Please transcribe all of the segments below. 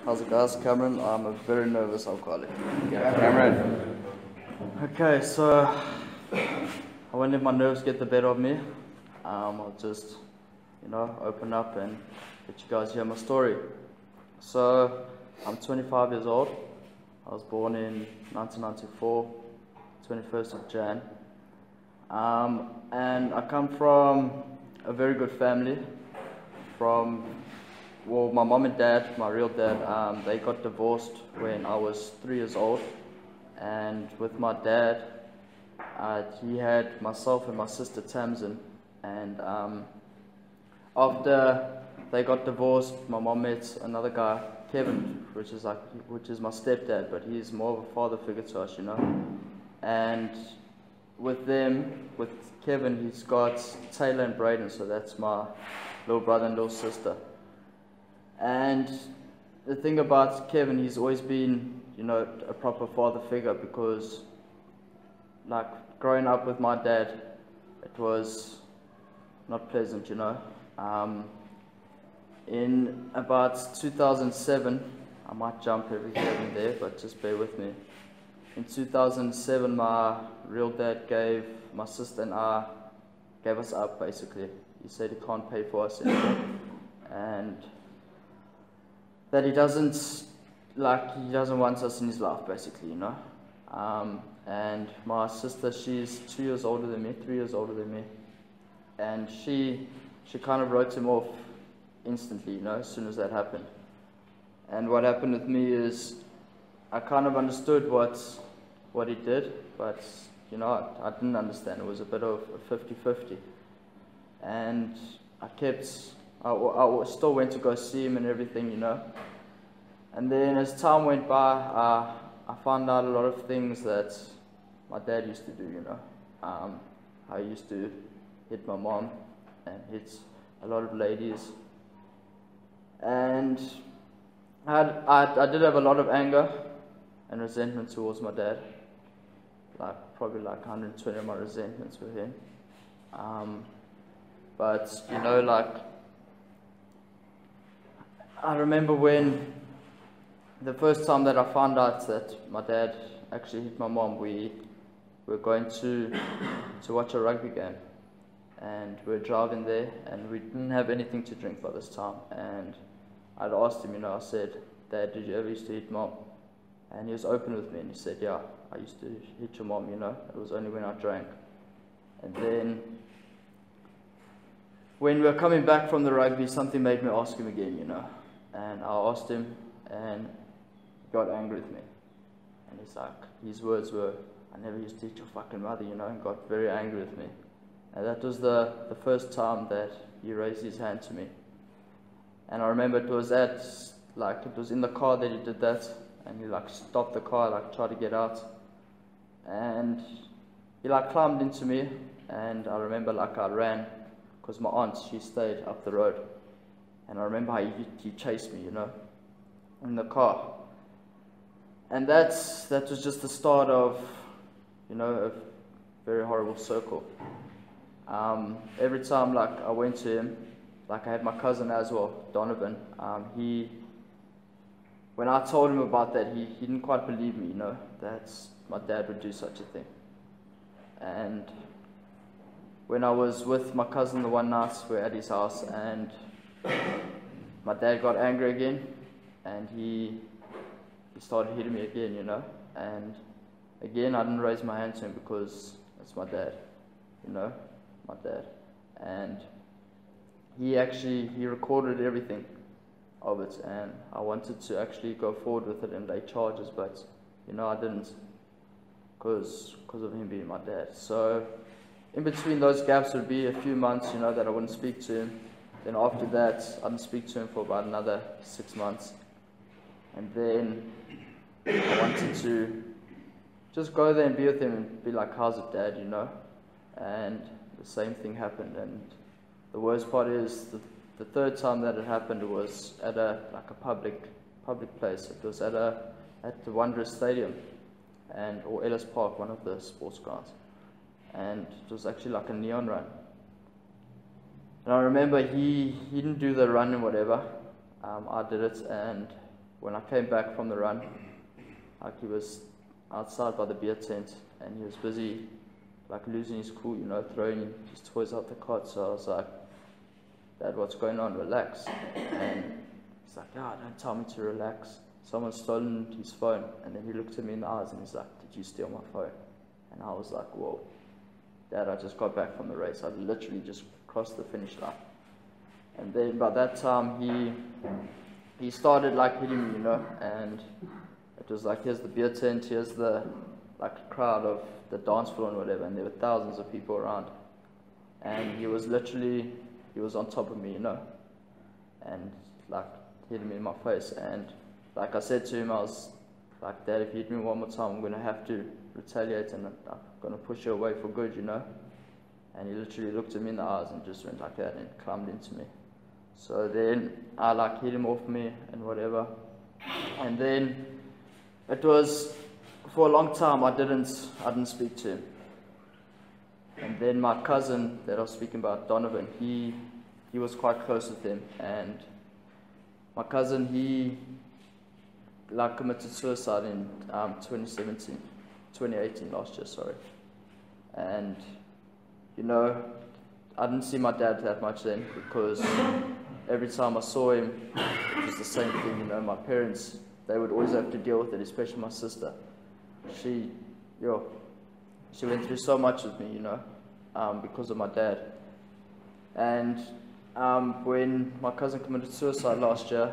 How's it, guys? Cameron. I'm a very nervous alcoholic. Yeah, Cameron. Okay, so I won't let my nerves get the better of me. I'll just, open up and let you guys hear my story. So I'm 25 years old. I was born in 1994, 21st of Jan. And I come from a very good family. Well, my mom and dad, my real dad, they got divorced when I was 3 years old. And with my dad, he had myself and my sister Tamsin. And after they got divorced, my mom met another guy, Kevin, which is my stepdad, but he's more of a father figure to us, And with Kevin, he's got Taylor and Braden, so that's my little brother and little sister. And the thing about Kevin, he's always been, a proper father figure, because like growing up with my dad, it was not pleasant, In about 2007, I might jump every here and there, but just bear with me. In 2007, my real dad gave my sister and I, gave us up basically. He said he can't pay for us anymore, and that he doesn't want us in his life basically, And my sister, she's 2 years older than me, 3 years older than me, and she kind of wrote him off instantly, as soon as that happened. And what happened with me is I kind of understood what he did, but I didn't understand. It was a bit of a 50-50, and I still went to go see him and everything, And then as time went by, I found out a lot of things that my dad used to do, How he used to hit my mom and hit a lot of ladies. And I did have a lot of anger and resentment towards my dad. Probably 120 of my resentments with him. But I remember when the first time that I found out that my dad actually hit my mom, we were going to watch a rugby game, and we were driving there, and we didn't have anything to drink by this time. And I'd asked him, I said, "Dad, did you ever used to hit mom?" And he was open with me, and he said, "Yeah, I used to hit your mom, It was only when I drank." And then when we were coming back from the rugby, something made me ask him again, And I asked him, and he got angry with me. And his words were, "I never used to hit your fucking mother," and got very angry with me. And that was the first time that he raised his hand to me. And I remember it was in the car that he did that, and he stopped the car, tried to get out. And he climbed into me, and I remember I ran, because my aunt, she stayed up the road. And I remember how he chased me, in the car. And that was just the start of, a very horrible circle. Every time I went to him, I had my cousin as well, Donovan. When I told him about that, he didn't quite believe me, that my dad would do such a thing. And when I was with my cousin the one night, we were at his house, and my dad got angry again, and he started hitting me again, And again, I didn't raise my hand to him because it's my dad, my dad. And he recorded everything of it, and I wanted to actually go forward with it and lay charges, but I didn't, because of him being my dad. So in between those gaps would be a few months, that I wouldn't speak to him. Then after that, I didn't speak to him for about another 6 months. And then I wanted to just go there and be with him and be like, "How's it, Dad?" And the same thing happened. And the worst part is the third time that it happened was at a public place. It was at the Wanderers Stadium, or Ellis Park, one of the sports grounds. And it was actually a neon run. And I remember he didn't do the run and whatever. I did it, and when I came back from the run, like he was outside by the beer tent and he was busy like losing his cool, you know, throwing his toys out the cot. So I was like, Dad, what's going on? Relax. And he's like, don't tell me to relax. Someone's stolen his phone. And then he looked at me in the eyes and he's like, did you steal my phone? And I was like, whoa, Dad, I just got back from the race. I literally just crossed the finish line. And then by that time he started like hitting me, you know, and it was like, here's the beer tent, here's the like crowd of the dance floor and whatever, and there were thousands of people around. And he was on top of me, you know, and like hitting me in my face. And like I said to him, I was like, Dad, if you hit me one more time, I'm going to have to retaliate and I'm going to push you away for good, you know. And he literally looked at me in the eyes and just went like that and climbed into me. So then I like hit him off me and whatever. And then it was, for a long time I didn't speak to him. And then my cousin that I was speaking about, Donovan, he was quite close with him. And my cousin, he like committed suicide in 2018 last year, sorry. And you know, I didn't see my dad that much then because every time I saw him, it was the same thing, you know. My parents, they would always have to deal with it, especially my sister. She went through so much with me, you know, because of my dad. And when my cousin committed suicide last year,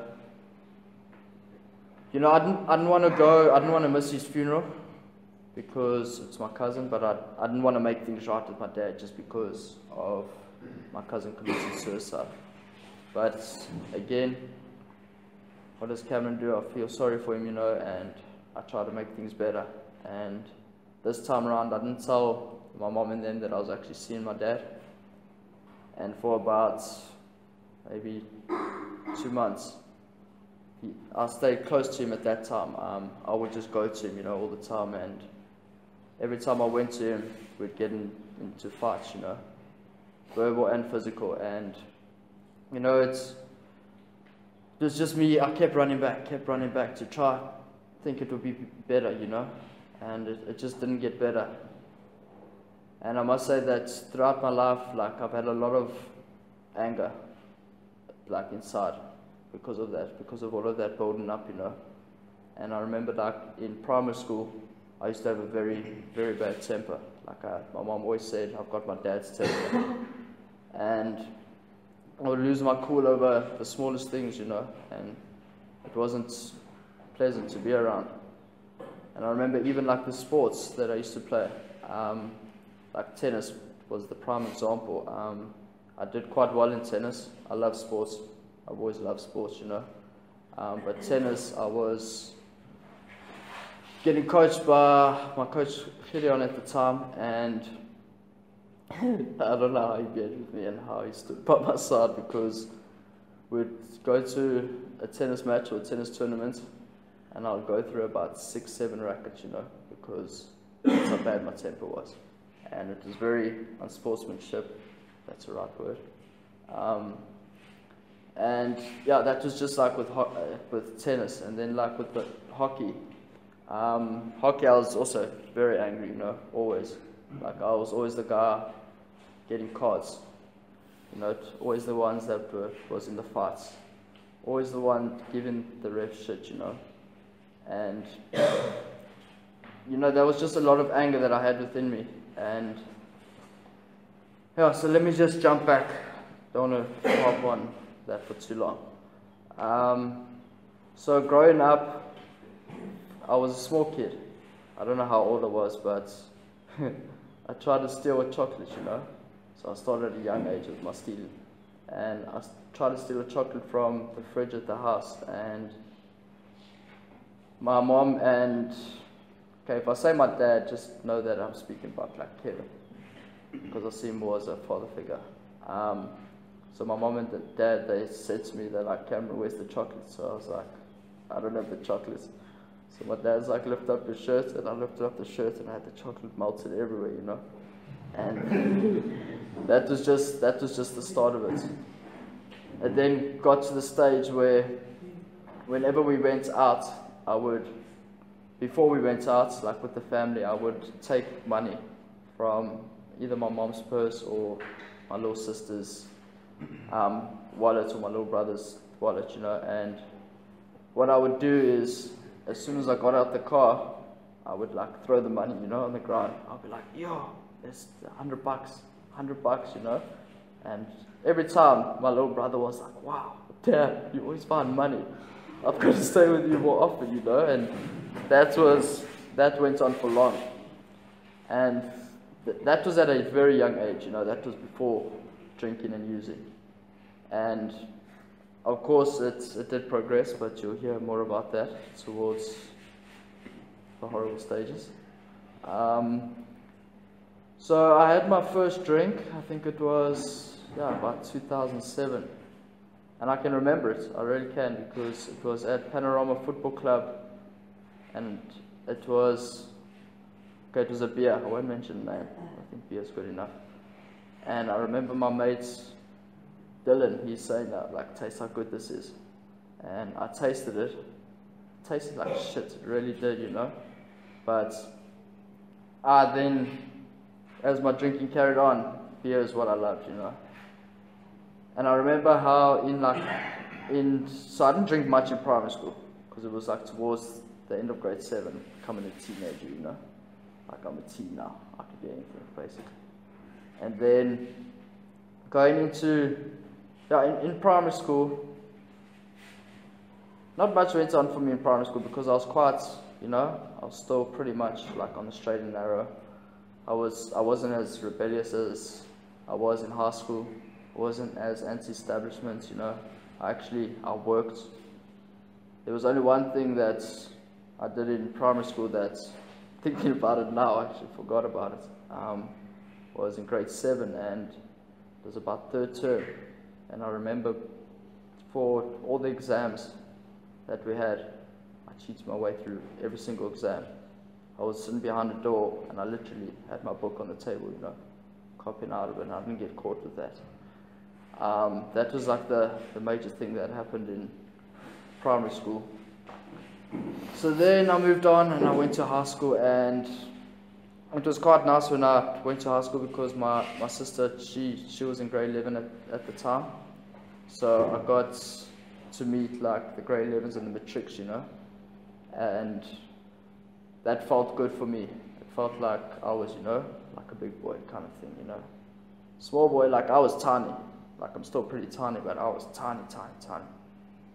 you know, I didn't want to go, I didn't want to miss his funeral because it's my cousin, but I didn't want to make things right with my dad just because of my cousin committed suicide. But again, what does Cameron do? I feel sorry for him, you know, and I try to make things better. And this time around, I didn't tell my mom and them that I was actually seeing my dad. And for about maybe 2 months, I stayed close to him at that time. I would just go to him, you know, all the time. And every time I went to him, we'd get into fights, you know, verbal and physical. And, you know, it was just me. I kept running back to try think it would be better, you know, and it just didn't get better. And I must say that throughout my life, like, I've had a lot of anger, like, inside because of that, because of all of that building up, you know. And I remember, like, in primary school, I used to have a very, very bad temper. Like, my mom always said, I've got my dad's temper. And I would lose my cool over the smallest things, you know, and it wasn't pleasant to be around. And I remember even like the sports that I used to play, like tennis was the prime example. I did quite well in tennis. I love sports. I've always loved sports, you know. But tennis, I was getting coached by my coach Gideon at the time, and I don't know how he behaved with me and how he stood by my side, because we'd go to a tennis match or a tennis tournament and I'll go through about 6-7 rackets, you know, because that's how bad my temper was. And it was very unsportsmanship, that's the right word. And yeah, that was just like with tennis. And then like with the hockey, hockey I was also very angry, you know, always. Like I was always the guy getting cards, you know, always the ones that was in the fights, always the one giving the ref shit, you know. And you know, there was just a lot of anger that I had within me. And yeah, so let me just jump back. Don't want to harp on that for too long. So growing up, I was a small kid. I don't know how old I was, but I tried to steal a chocolate, you know. So I started at a young age with my stealing. And I tried to steal a chocolate from the fridge at the house. And my mom and, okay, if I say my dad, just know that I'm speaking about like Kevin, because I see him more as a father figure. So my mom and dad, they said to me, they're like, Cameron, where's the chocolate? So I was like, I don't have the chocolates. So my dad's like, lift up your shirt, and I lifted up the shirt and I had the chocolate melted everywhere, you know. And that was just the start of it. It then got to the stage where whenever we went out, before we went out, like with the family, I would take money from either my mom's purse or my little sister's wallet or my little brother's wallet, and what I would do is, as soon as I got out the car, I would like throw the money, on the ground. I'll be like, yo, there's $100, and every time my little brother was like, wow, Dad, you always find money. I've got to stay with you more often, and that went on for long. And that was at a very young age, that was before drinking and using. And of course it did progress, but you'll hear more about that towards the horrible stages. So I had my first drink, I think it was about 2007. And I can remember it, I really can, because it was at Panorama Football Club, and it was a beer. I won't mention the name, I think beer's good enough. And I remember my mate Dylan, he's saying that, like, taste how good this is. And I tasted it. It tasted like shit, it really did, But then, as my drinking carried on, beer is what I loved, And I remember how so I didn't drink much in primary school, because it was like towards the end of grade 7, becoming a teenager, Like I'm a teen now, I can do anything basically. And then going into, in primary school, not much went on for me in primary school because I was quite, I was still pretty much like on the straight and narrow. I wasn't as rebellious as I was in high school. I wasn't as anti-establishment, I worked. There was only one thing that I did in primary school that, thinking about it now, I actually forgot about it. Was in grade 7, and it was about 3rd term. And I remember for all the exams that we had, I cheated my way through every single exam. I was sitting behind a door, and I literally had my book on the table, copying out of it, and I didn't get caught with that. That was like the major thing that happened in primary school. So then I moved on and I went to high school, and it was quite nice when I went to high school because my sister, she was in grade 11 at the time. So I got to meet like the grade 11s and the matrics, and that felt good for me. It felt like I was, like a big boy kind of thing, Small boy, like I was tiny. Like I'm still pretty tiny, but I was tiny.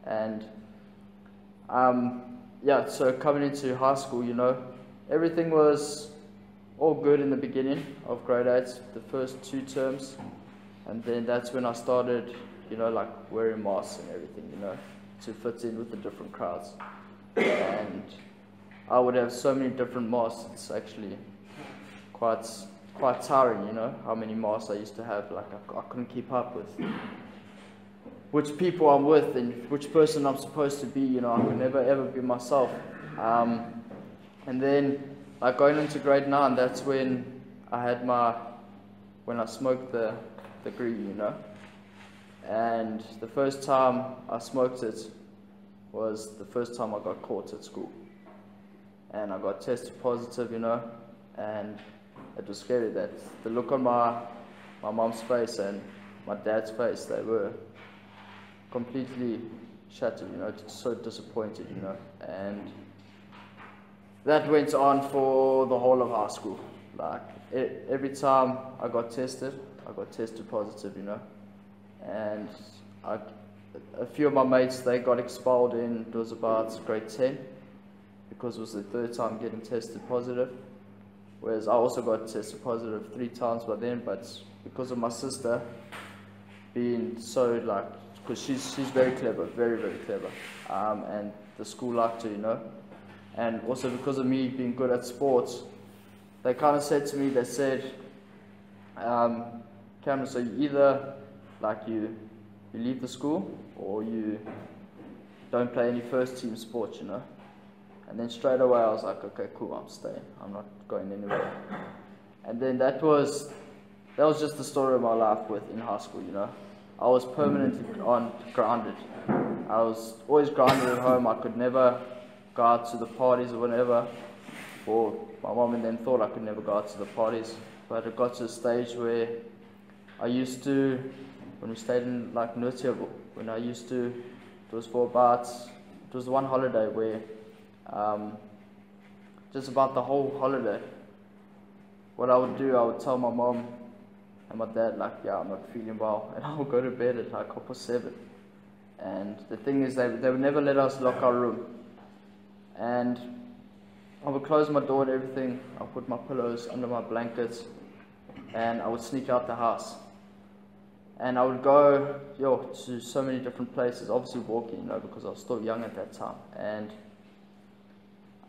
And so coming into high school, everything was all good in the beginning of grade 8, the first 2 terms. And then that's when I started, like wearing masks and everything, to fit in with the different crowds. And I would have so many different masks, it's actually quite tiring, how many masks I used to have. Like I couldn't keep up with which people I'm with and which person I'm supposed to be, I could never ever be myself. And then like going into grade 9, that's when I had when I smoked the green, And the first time I smoked it was the first time I got caught at school. And I got tested positive, and it was scary. That the look on my mom's face and my dad's face, they were completely shattered, just so disappointed, and that went on for the whole of high school. Like every time I got tested positive, and a few of my mates, they got expelled it was about grade 10, because it was the 3rd time getting tested positive. Whereas I also got tested positive 3 times by then, but because of my sister being so because she's very clever, very, very clever, and the school liked her, and also because of me being good at sports, they kind of said to me, they said, Cameron, so you either you leave the school or you don't play any first team sports, And then straight away I was like, okay, cool, I'm staying. I'm not going anywhere. And then that was just the story of my life in high school, I was permanently grounded. I was always grounded at home. I could never go out to the parties or whatever. Or my mom and them thought I could never go out to the parties. But it got to a stage where I used to, when we stayed in like Nurtiable, when I used to, it was for about, it was one holiday where, just about the whole holiday, what I would do, I would tell my mom and my dad, like, yeah, I'm not feeling well, and I would go to bed at like 7:30. And the thing is, they would never let us lock our room. And I would close my door and everything. I would put my pillows under my blankets, and I would sneak out the house. And I would go, to so many different places, obviously walking, because I was still young at that time. And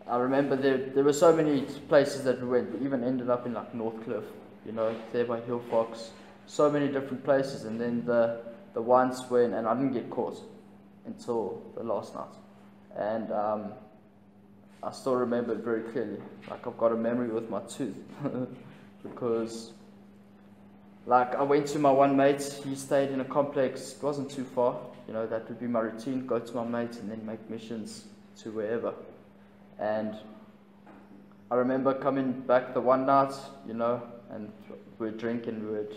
I remember there were so many places that we went. We even ended up in like Northcliffe, there by Hillfox, so many different places. And then the once when, and I didn't get caught until the last night. And I still remember it very clearly. Like, I've got a memory with my tooth. Because, like, I went to my one mate. He stayed in a complex. It wasn't too far. That would be my routine. Go to my mate and then make missions to wherever. And I remember coming back the one night, and we'd drink and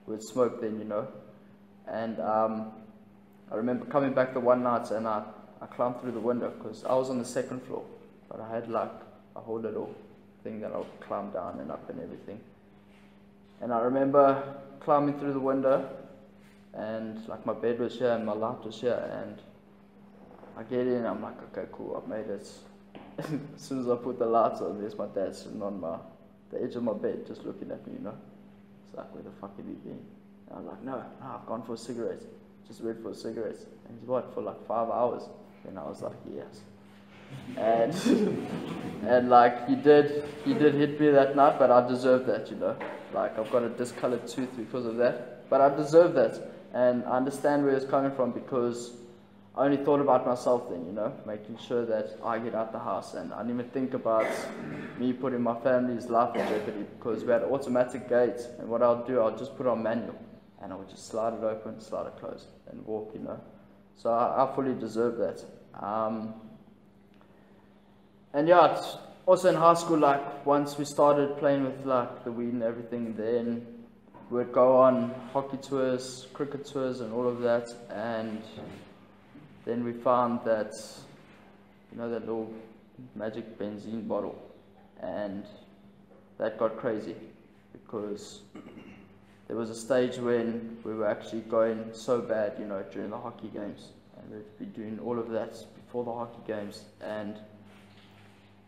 we'd smoke then, And I remember coming back the one night, and I climbed through the window because I was on the second floor. But I had like a whole little thing that I would climb down and up and everything. And I remember climbing through the window, and like my bed was here and my light was here, and I get in, I'm like, okay, cool, I've made it. As soon as I put the lights on, there's my dad sitting on the edge of my bed just looking at me, It's like, where the fuck have you been? And I was like, no, I've gone for a cigarette. Just went for a cigarette. And he's what, for like 5 hours? And I was like, yes. And and like he did hit me that night, but I deserved that, Like, I've got a discolored tooth because of that, but I deserved that. And I understand where it's coming from, because I only thought about myself then, making sure that I get out the house. And I didn't even think about me putting my family's life in jeopardy, because we had automatic gates, and what I'll do, I'll just put on manual, and I would just slide it open, slide it closed, and walk, So I fully deserve that. And yeah, it's also in high school, like, once we started playing with like the weed and everything, then we'd go on hockey tours, cricket tours, and all of that. And then we found that, that little magic benzene bottle, and that got crazy, because there was a stage when we were actually going so bad, during the hockey games, and we'd be doing all of that before the hockey games. And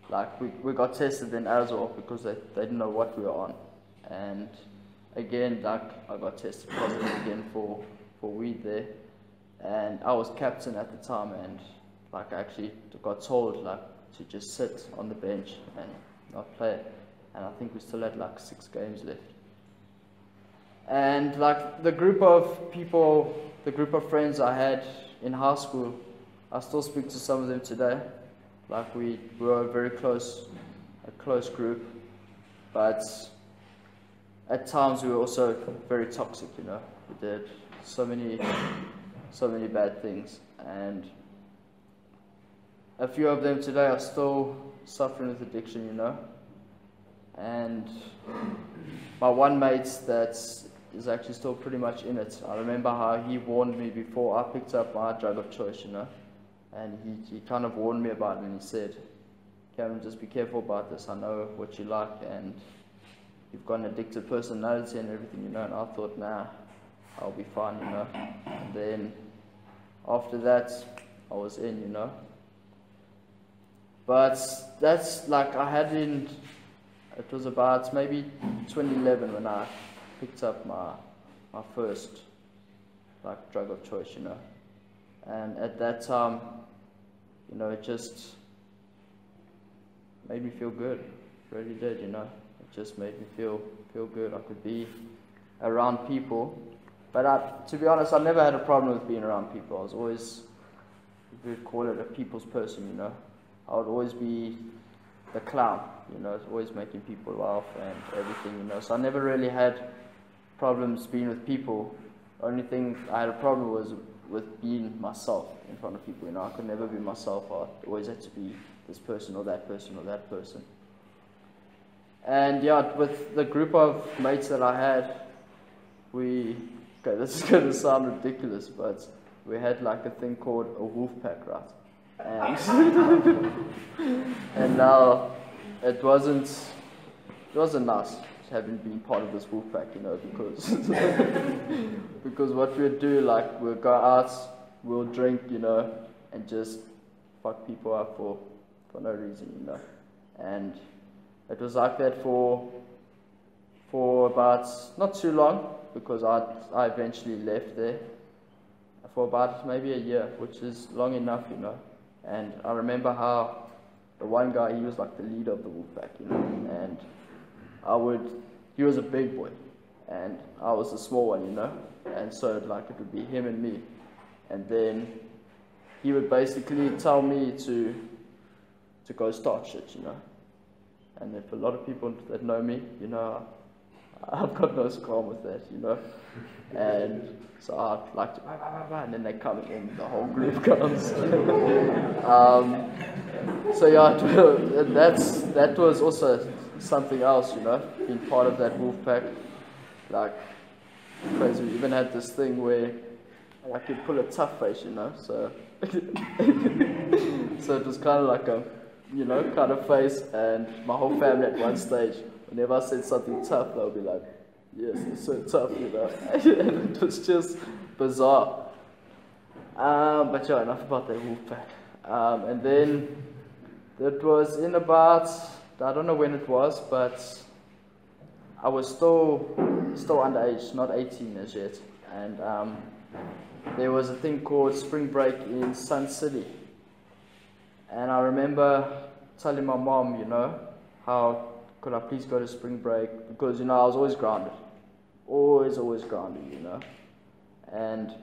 like, we got tested then as well, because they didn't know what we were on. And again, like, I got tested positive again for weed there. And I was captain at the time, and like, I actually got told like to just sit on the bench and not play. And I think we still had like 6 games left. And like, the group of people, the group of friends I had in high school, I still speak to some of them today. Like, we were a close group, but at times we were also very toxic, We did so many bad things, and a few of them today are still suffering with addiction, And my one mate that is actually still pretty much in it, I remember how he warned me before I picked up my drug of choice, And he kind of warned me about it, and he said, Cameron, just be careful about this. I know what you like, and you've got an addictive personality and everything, And I thought, nah, I'll be fine, And then after that, I was in, But that's like, it was about maybe 2011 when I picked up my first like drug of choice, And at that time, it just made me feel good. It really did, It just made me feel good. I could be around people. But to be honest, I never had a problem with being around people. I was always, we would call it a people's person, I would always be the clown, always making people laugh and everything, So I never really had problems being with people. The only thing I had a problem was with being myself in front of people. You know, I could never be myself. I always had to be this person or that person or that person. And yeah, with the group of mates that I had, okay, this is going to sound ridiculous, but we had like a thing called a wolf pack, right? And and now it wasn't nice having been part of this wolf pack, you know, because because what we'd do, like, we'd go out, we'll drink, you know, and just fuck people up for no reason, you know. And it was like that for about not too long, because I eventually left there for about maybe a year, which is long enough, you know. And I remember how the one guy, he was like the leader of the wolf pack, you know, and he was a big boy, and I was the small one, you know, and so like it would be him and me, and then he would basically tell me to go start shit, you know. And if a lot of people that know me, you know, I've got no squalm with that, you know. And so I'd like to, and then they come and the whole group comes. So yeah, that was also something else, you know, being part of that wolf pack. Like, crazy. We even had this thing where I could pull a tough face, you know, so so it was kind of like a, you know, kind of face, and my whole family at one stage, whenever I said something tough, they'll be like, yes, it's so tough, you know. And it was just bizarre. But yeah, enough about that wolf pack. And then it was in about, I don't know when it was, but I was still underage, not 18 as yet. And there was a thing called spring break in Sun City. And I remember telling my mom, you know, how could I please go to spring break? Because, you know, I was always grounded. Always grounded, you know. And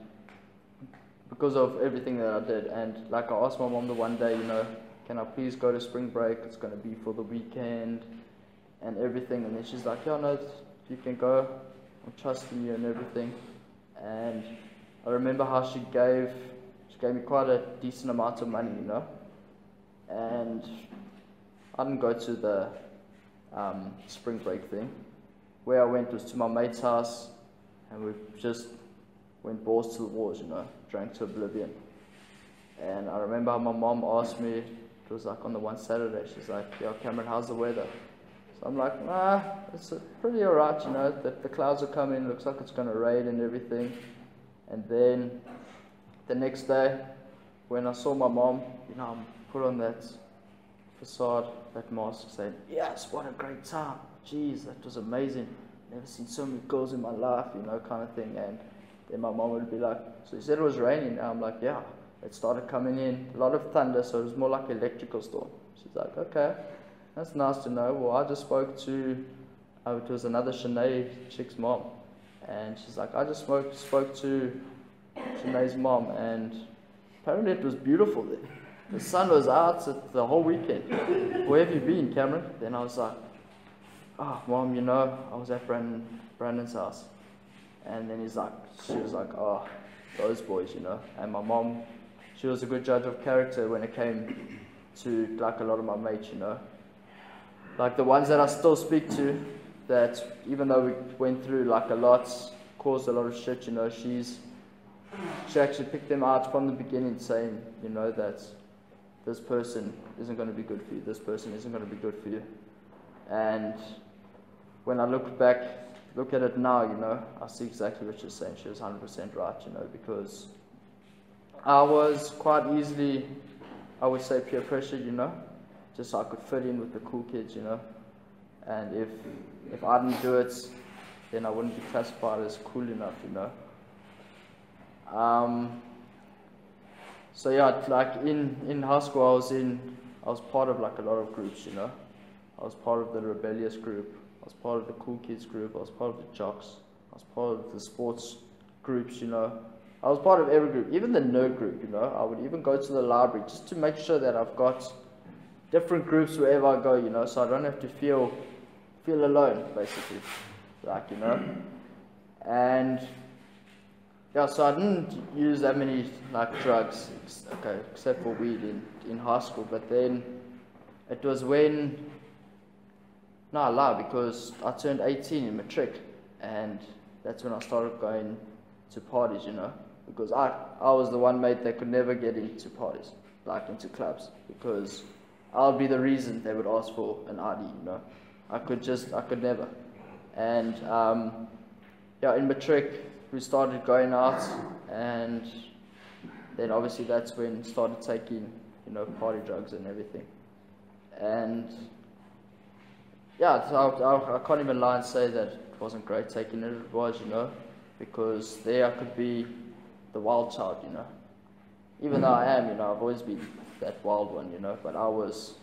because of everything that I did. And like, I asked my mom the one day, you know, can I please go to spring break? It's going to be for the weekend and everything. And then she's like, yeah, no, you can go. I'm trusting you and everything. And I remember how she gave me quite a decent amount of money, you know. And I didn't go to the spring break thing. Where I went was to my mate's house, and we just went balls to the walls, you know, drank to oblivion. And I remember how my mom asked me, it was like on the one Saturday, she's like, yo, Cameron, how's the weather? So I'm like, nah, it's pretty alright, you know, the clouds are coming, looks like it's going to rain and everything. And then the next day, when I saw my mom, you know, put on that facade, that mask, saying, yes, what a great time. Jeez, that was amazing. Never seen so many girls in my life, you know, kind of thing. And then my mom would be like, so you said it was raining? And I'm like, yeah. It started coming in, a lot of thunder, so it was more like an electrical storm. She's like, okay, that's nice to know. Well, I just spoke to, it was another Shanae chick's mom. And she's like, I just spoke to Shanae's mom, and apparently it was beautiful there. The sun was out the whole weekend. Where have you been, Cameron? Then I was like, oh, Mom, you know, I was at Brandon's house. And then she was like, oh, those boys, you know. And my mom, she was a good judge of character when it came to, like, a lot of my mates, you know. Like, the ones that I still speak to, that even though we went through, like, a lot, caused a lot of shit, you know, she actually picked them out from the beginning, saying, you know, that this person isn't going to be good for you, this person isn't going to be good for you. And when I look at it now, you know, I see exactly what she's saying. She was 100% right, you know, because I was quite easily, I would say, peer pressured, you know, just so I could fit in with the cool kids, you know. And if I didn't do it, then I wouldn't be classified as cool enough, you know. So yeah, like in high school, I was part of like a lot of groups, you know. I was part of the rebellious group. I was part of the cool kids group. I was part of the jocks. I was part of the sports groups, you know. I was part of every group, even the nerd group, you know. I would even go to the library just to make sure that I've got different groups wherever I go, you know, so I don't have to feel alone, basically, like, you know. And yeah, so I didn't use that many like drugs, okay, except for weed in high school. But then it was when, no, I lie, because I turned 18 in matric, and that's when I started going to parties, because I was the one mate that could never get into parties, like into clubs, because I'll be the reason they would ask for an ID. I could never. And yeah, in matric we started going out, and then obviously that's when started taking party drugs and everything. And yeah, so I can't even lie and say that it wasn't great taking it. It was, because there I could be the wild child, even though I am, I've always been that wild one, but I was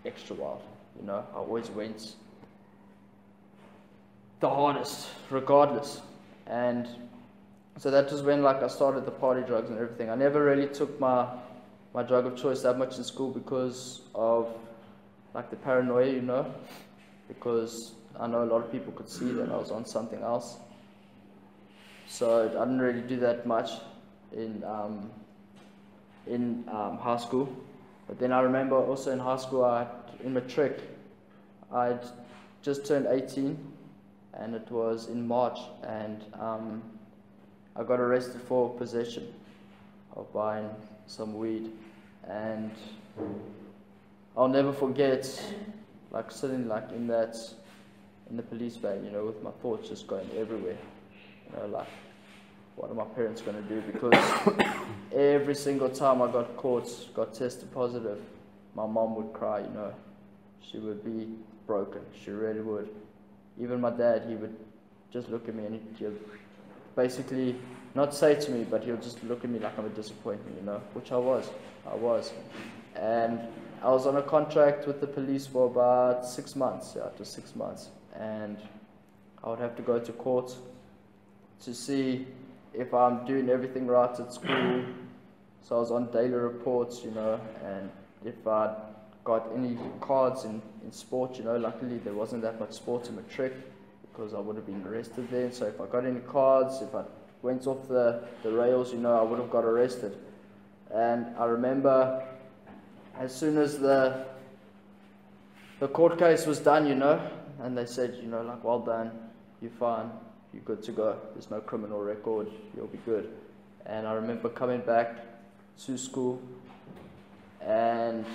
extra wild, I always went the hardest, regardless. And so that was when I started the party drugs and everything. I never really took my drug of choice that much in school because of the paranoia, because I know a lot of people could see that I was on something else. So I didn't really do that much in high school. But then I remember also in high school, in matric, I'd just turned 18, and it was in March, and I got arrested for possession of buying some weed. And I'll never forget sitting in the police van, with my thoughts just going everywhere, what are my parents going to do? Because every single time I got tested positive, my mom would cry, she would be broken, she really would. Even my dad, he would just look at me and he'll basically not say to me, but he'll just look at me like I'm a disappointment, which I was. And I was on a contract with the police for about 6 months. Yeah, it was 6 months. And I would have to go to court to see if I'm doing everything right at school. So I was on daily reports, and if I got any cards in sport, luckily there wasn't that much sport in matric because I would have been arrested then. So if I got any cards, if I went off the rails, I would have got arrested. And I remember as soon as the court case was done, and they said, well done, you're fine, you're good to go, there's no criminal record, you'll be good. And I remember coming back to school, and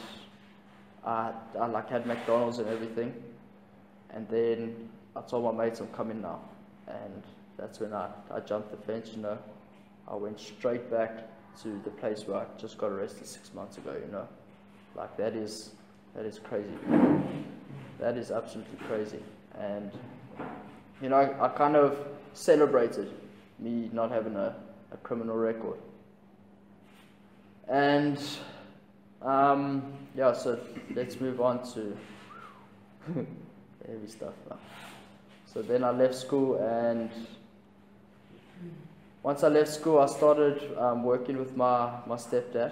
I had McDonald's and everything, and then I told my mates I'm coming now, and that's when I jumped the fence, I went straight back to the place where I just got arrested 6 months ago, that is crazy. That is absolutely crazy. And I kind of celebrated me not having a criminal record. And yeah, so let's move on to heavy stuff now. So then I left school, and once I left school, I started working with my stepdad,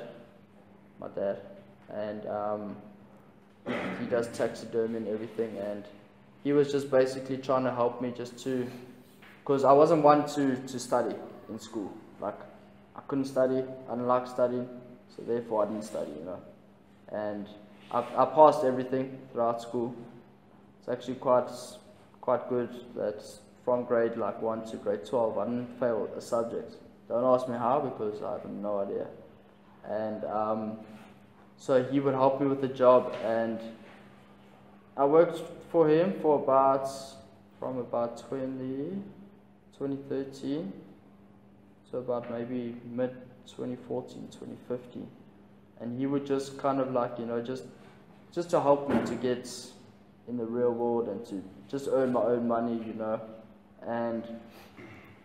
my dad, and he does taxidermy and everything, and he was just basically trying to help me because I wasn't one to study in school. I couldn't study, I didn't like studying, so therefore I didn't study, and I passed everything throughout school. It's actually quite good that from grade 1 to grade 12 I didn't fail a subject. Don't ask me how, because I have no idea. And so he would help me with the job, and I worked for him from about 2013 to about maybe mid 2014, 2015. And he would just kind of just to help me to get in the real world and to just earn my own money, And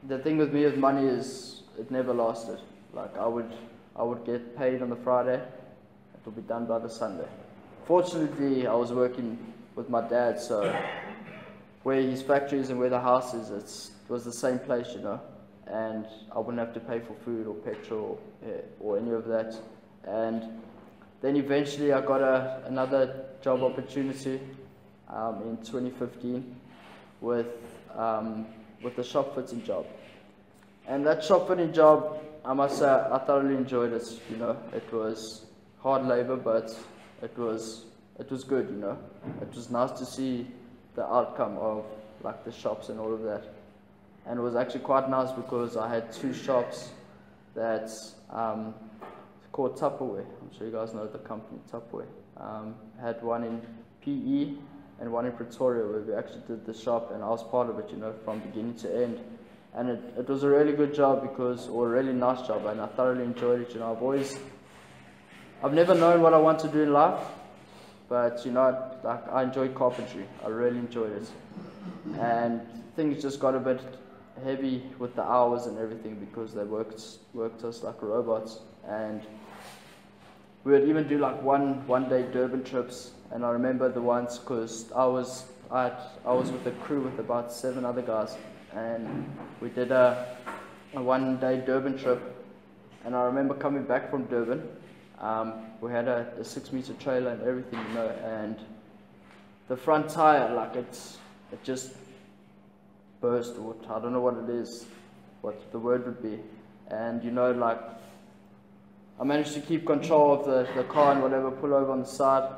the thing with me with money is it never lasted. I would get paid on the Friday, it would be done by the Sunday. Fortunately, I was working with my dad, so where his factory is and where the house is, it was the same place, and I wouldn't have to pay for food or petrol or any of that. And then eventually I got another job opportunity in 2015 with the shop fitting job. And that shop fitting job, I must say, I thoroughly enjoyed it. It was hard labor, but it was good. It was nice to see the outcome of like the shops and all of that. And it was actually quite nice because I had two shops that's called Tupperware. I'm sure you guys know the company Tupperware. Had one in PE and one in Pretoria where we actually did the shop, and I was part of it, from beginning to end. And it was a really good job or a really nice job, and I thoroughly enjoyed it. I've never known what I want to do in life, but I enjoyed carpentry. I really enjoyed it. And things just got a bit heavy with the hours and everything because they worked us like robots. And we would even do like one day Durban trips. And I remember the ones because I was with a crew with about 7 other guys, and we did a 1 day Durban trip. And I remember coming back from Durban. We had a 6-meter trailer and everything, and the front tire, like it just burst, or I don't know what it is, what the word would be. And like I managed to keep control of the car and whatever, pull over on the side.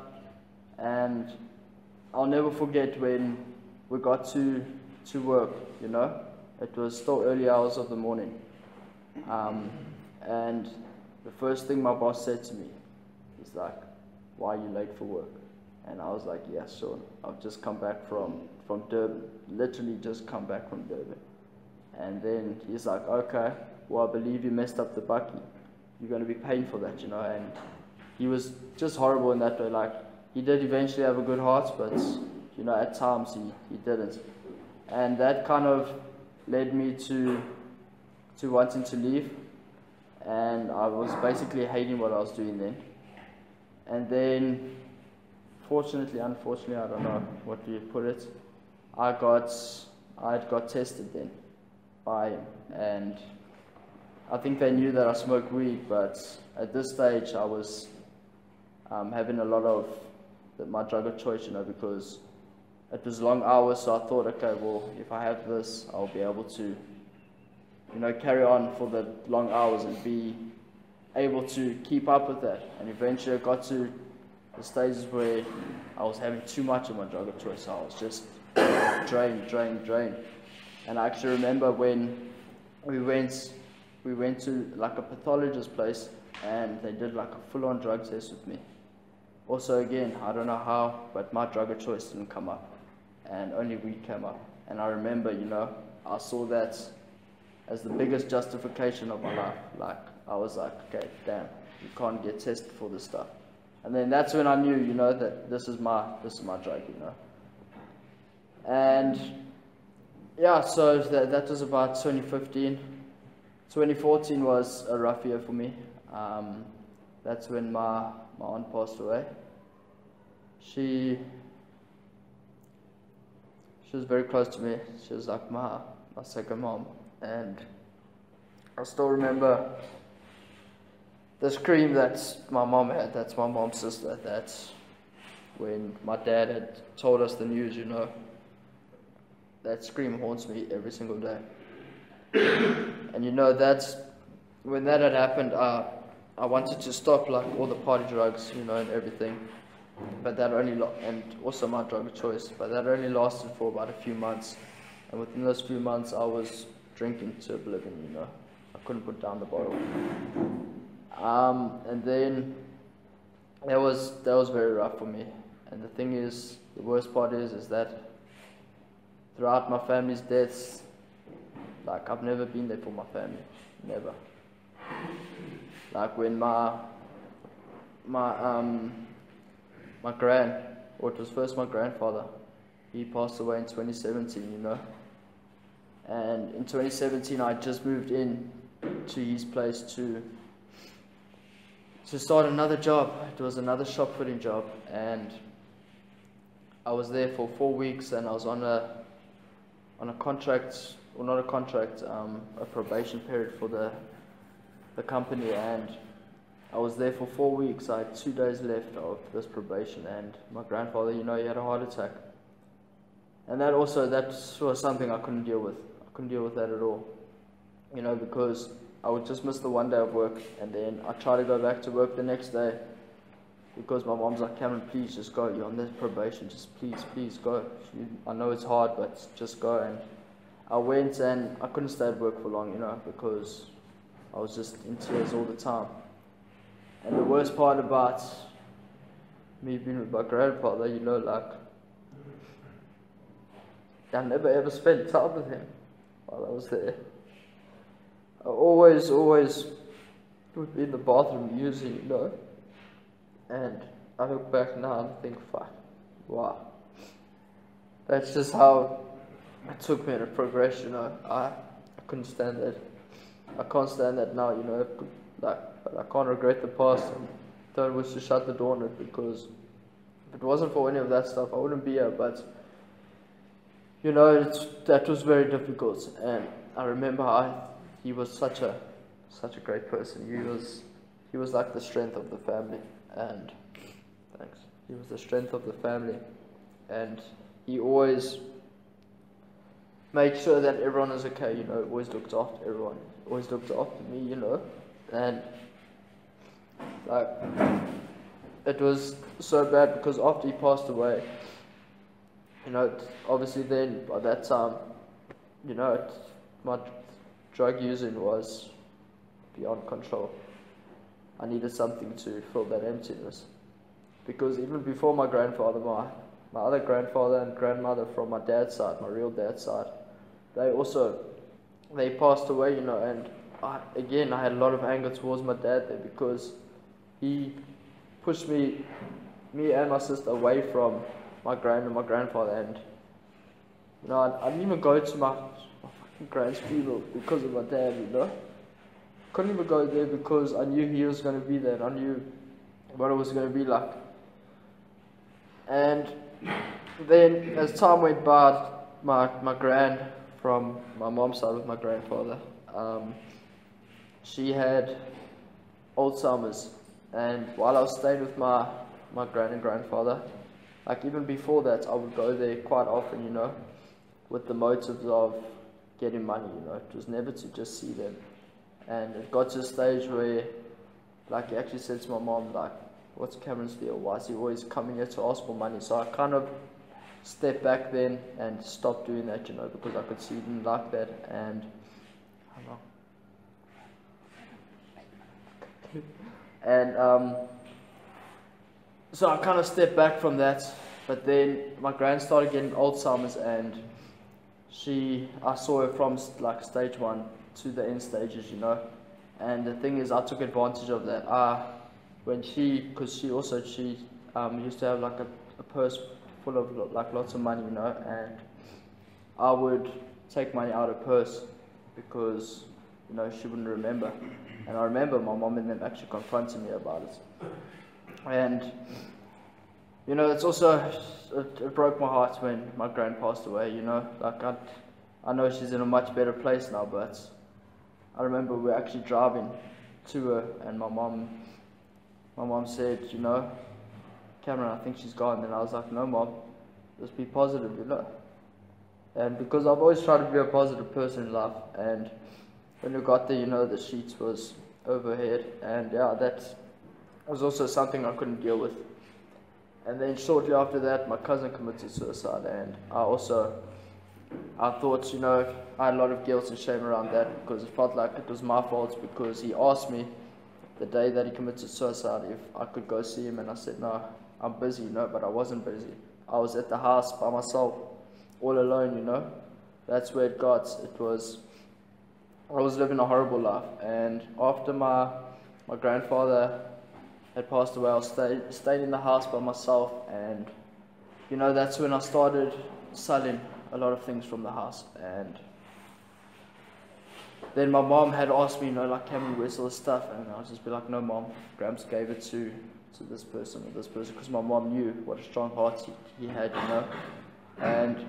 And I'll never forget when we got to work, it was still early hours of the morning. And the first thing my boss said to me is like, "Why are you late for work?" And I was like, "Yeah, sure. I've just come back from Durban, literally just come back from Durban." And then he's like, "Okay, well, I believe you messed up the bucky. You're going to be paying for that, And he was just horrible in that way. Like, he did eventually have a good heart, but, at times he didn't. And that kind of led me to wanting to leave. And I was basically hating what I was doing then. And then, unfortunately, I don't know what do you put it, I had got tested then by him. And I think they knew that I smoked weed, but at this stage I was having a lot of my drug of choice, because it was long hours. So I thought, okay, well, if I have this, I'll be able to, carry on for the long hours and be able to keep up with that. And eventually I got to the stages where I was having too much of my drug of choice. So I was just drained. And I actually remember when we went to like a pathologist place, and they did like a full-on drug test with me. Also, again, I don't know how, but my drug of choice didn't come up, and only weed came up. And I remember, I saw that as the biggest justification of my life. Like, I was like, okay, damn, you can't get tested for this stuff. And then that's when I knew, that this is my drug, And yeah, so that was about 2015. 2014 was a rough year for me. That's when my aunt passed away. She was very close to me. She was like my second mom. And I still remember the scream that my mom had. That's my mom's sister. That's when my dad had told us the news, That scream haunts me every single day. And that's when that had happened. I wanted to stop like all the party drugs, and everything, but that and also my drug of choice. But that only lasted for about a few months, and within those few months, I was drinking to oblivion. I couldn't put down the bottle. And then that was very rough for me. And the thing is, the worst part is that throughout my family's deaths, like, I've never been there for my family, never. Like when my it was first my grandfather, he passed away in 2017, And in 2017, I just moved in to his place to start another job. It was another shop fitting job, and I was there for 4 weeks, and I was on a contract. Well, not a contract, a probation period for the company, and I was there for 4 weeks. I had 2 days left of this probation, and my grandfather, he had a heart attack. And that was something I couldn't deal with. I couldn't deal with that at all. you know, because I would just miss the one day of work, and then I try to go back to work the next day, because my mom's like, Cameron, please just go, you're on this probation, just please go. I know it's hard, but just go. And I went, and I couldn't stay at work for long, you know, because I was just in tears all the time. And the worst part about me being with my grandfather, you know, like, I never ever spent time with him while I was there. I always would be in the bathroom using, you know. And I look back now and think, fuck, wow. That's just how it took me in a progression, you know. I couldn't stand that. I can't stand that now, you know. But I can't regret the past, and don't wish to shut the door on it, because if it wasn't for any of that stuff, I wouldn't be here. But you know, that was very difficult, and I remember he was such a great person. He was like the strength of the family, and thanks. He was the strength of the family, and he always made sure that everyone was okay. You know, always looked after everyone. Always looked after me. You know, and like it was so bad because after he passed away, you know, obviously then by that time, you know, my drug using was beyond control. I needed something to fill that emptiness, because even before my grandfather, my other grandfather and grandmother from my dad's side, my real dad's side, they passed away, you know. And I had a lot of anger towards my dad there, because he pushed me and my sister away from my grand and my grandfather. And you know, I didn't even go to my fucking grand's funeral because of my dad, you know. Couldn't even go there because I knew he was going to be there, and I knew what it was going to be like. And then as time went by, my grand from my mom's side with my grandfather, she had Alzheimer's. And while I was staying with my grand and grandfather, like even before that, I would go there quite often, you know, with the motives of getting money, you know. It was never to just see them. And it got to a stage where, like, he actually said to my mom, like, what's Cameron's deal? Why is he always coming here to ask for money? So I kind of stepped back then and stopped doing that, you know, because I could see he didn't like that. And I don't know. And so I kind of stepped back from that. But then my grand started getting Alzheimer's, and I saw her from like stage 1 to the end stages, you know. And the thing is, I took advantage of that. Because she used to have like a purse full of like lots of money, you know, and I would take money out of her purse because, you know, she wouldn't remember. And I remember my mom and them actually confronting me about it. And you know, it's also, it broke my heart when my grand passed away, you know. Like, I know she's in a much better place now, but I remember we were actually driving to her, and my mom said, you know, Cameron, I think she's gone. And I was like, no, Mom, just be positive, you know. And because I've always tried to be a positive person in life, and when we got there, you know, the sheets was overhead, and yeah, that was also something I couldn't deal with. And then shortly after that, my cousin committed suicide, and I thought, you know, I had a lot of guilt and shame around that, because it felt like it was my fault, because he asked me the day that he committed suicide if I could go see him, and I said, no, I'm busy, you know. But I wasn't busy. I was at the house by myself, all alone, you know. That's where it got. I was living a horrible life. And after my grandfather had passed away, I stayed in the house by myself, and you know, that's when I started selling a lot of things from the house. And then my mom had asked me, you know, like, Cameron, where's all this stuff? And I would just be like, no, Mom, Gramps gave it to this person or this person, because my mom knew what a strong heart he had, you know. And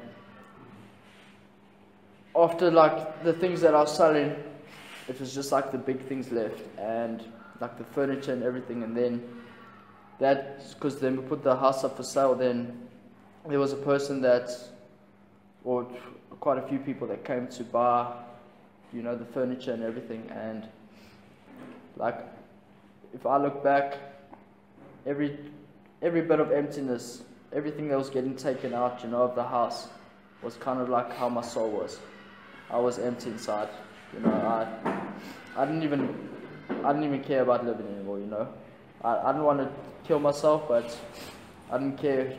after like the things that I was selling, it was just like the big things left, and like the furniture and everything. And then because then we put the house up for sale, then there was a person or quite a few people that came to buy you know, the furniture and everything. And like, if I look back, every bit of emptiness, everything that was getting taken out, you know, of the house, was kind of like how my soul was. I was empty inside, you know. I didn't even care about living anymore, you know. I didn't want to kill myself, but I didn't care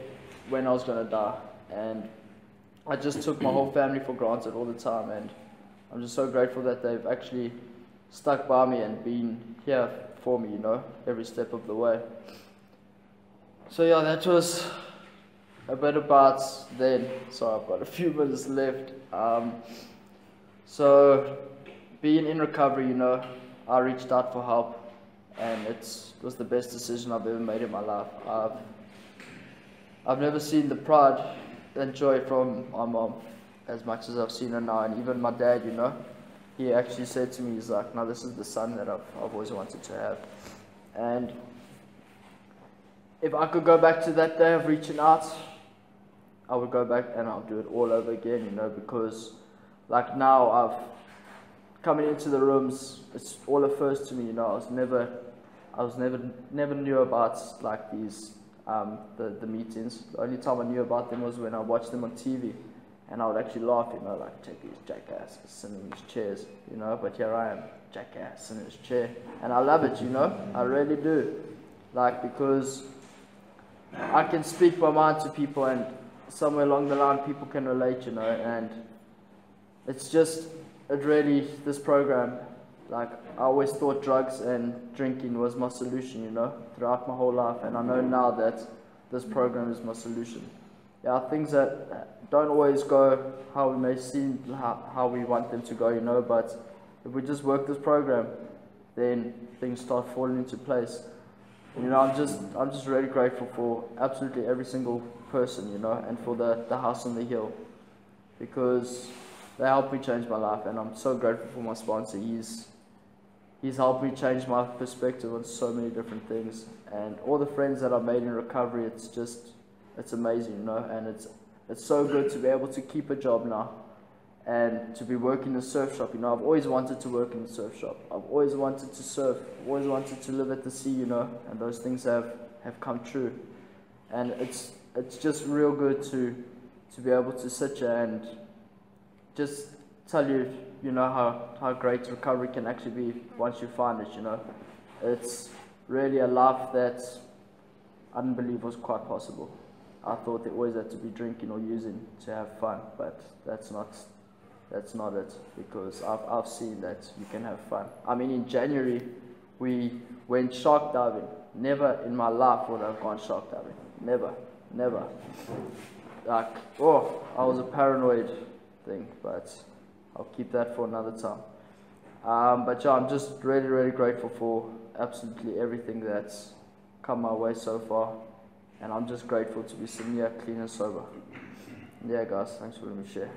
when I was gonna die. And I just took my whole family for granted all the time, and I'm just so grateful that they've actually stuck by me and been here for me, you know, every step of the way. So yeah, that was a bit about then. So I've got a few minutes left. So being in recovery, you know, I reached out for help, and it was the best decision I've ever made in my life. I've never seen the pride and joy from my mom as much as I've seen her now, and even my dad, you know, he actually said to me, he's like, "No, this is the son that I've always wanted to have." And if I could go back to that day of reaching out, I would go back and I'll do it all over again, you know, because like now I've coming into the rooms, it's all a first to me, you know. I was never knew about like these the meetings. The only time I knew about them was when I watched them on TV, and I would actually laugh, you know, like, check these jackasses sitting in these chairs, you know. But here I am, jackass in his chair, and I love it, you know. I really do, like, because I can speak my mind to people, and somewhere along the line people can relate, you know. And it's just, it really, this program, like, I always thought drugs and drinking was my solution, you know, throughout my whole life, and I know now that this program is my solution. There are things that don't always go how we may seem, how we want them to go, you know, but if we just work this program, then things start falling into place. And, you know, I'm just really grateful for absolutely every single person, you know, and for the house on the hill, because they helped me change my life, and I'm so grateful for my sponsor. He's helped me change my perspective on so many different things, and all the friends that I've made in recovery, it's amazing, you know. And it's so good to be able to keep a job now and to be working in a surf shop, you know. I've always wanted to work in a surf shop. I've always wanted to surf. I've always wanted to live at the sea, you know, and those things have come true. And it's just real good to be able to sit here and just tell you, you know, how great recovery can actually be once you find it, you know. It's really a life that I didn't believe was quite possible. I thought it always had to be drinking or using to have fun, but that's not it, because I've seen that you can have fun. I mean, in January we went shark diving. Never in my life would I have gone shark diving. Never. Like, oh, I was a paranoid thing, but I'll keep that for another time. But yeah, I'm just really grateful for absolutely everything that's come my way so far, and I'm just grateful to be sitting here clean and sober. Yeah, guys, thanks for letting me share.